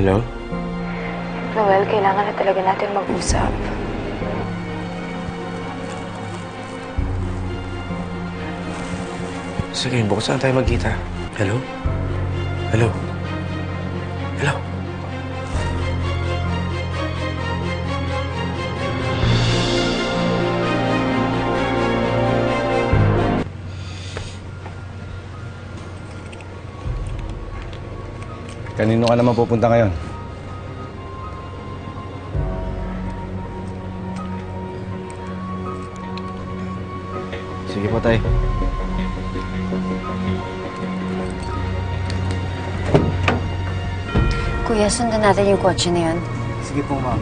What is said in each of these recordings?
Hello? Noel, kailangan na talaga natin mag-usap. Sige, bukas na tayo magkita. Hello? Hello? Hello? Kanino ka naman pupunta ngayon? Sige po, tay. Kuya, sundan natin yung kotse na yan. Sige po, ma'am.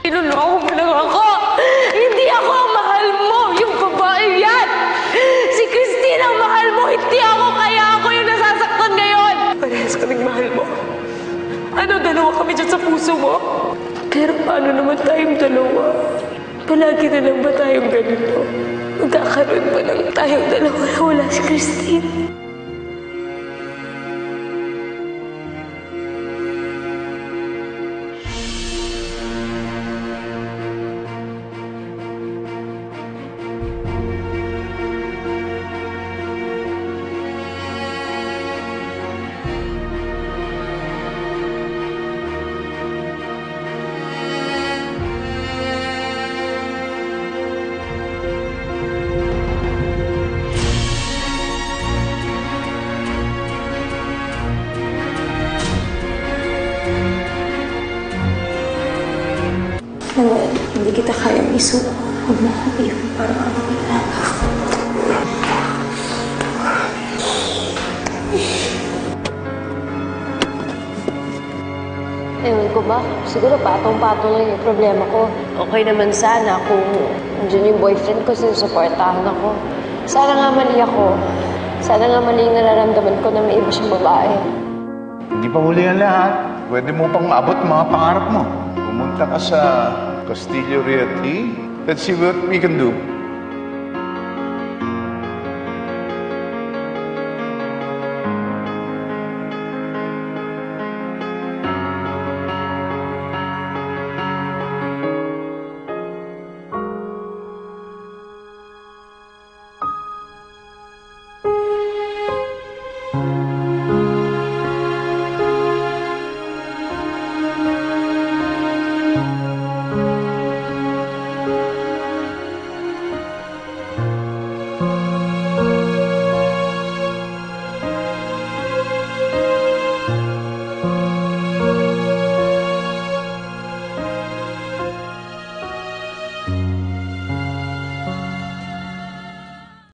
Pinunoko mo lang ako! Hindi ako ang mahal mo! Yung babae yan! Si Christine ang mahal mo! Hindi ako! Kaya ako yung nasasaktan ngayon! Parehas kaming mahal mo. Ano, dalawa kami dyan sa puso mo? Pero paano naman tayong dalawa? Palagi na lang ba tayong ganito? Magkakaroon pa lang tayong dalawa na wala si Christine. Noel, hindi kita kayang isuko. Huwag mo akong iwan para makakita. Ewan ko ba? Siguro patong-patong lang yung problema ko. Okay naman sana kung andyan yung boyfriend ko, sinusuportahan ako. Sana nga mali ako. Sana nga mali yung nararamdaman ko na may iba siyang babae. Hindi pa huli ang lahat. Pwede mo pang maabot mga pangarap mo. Pumunta ka sa Castillo Realty. Let's see what we can do.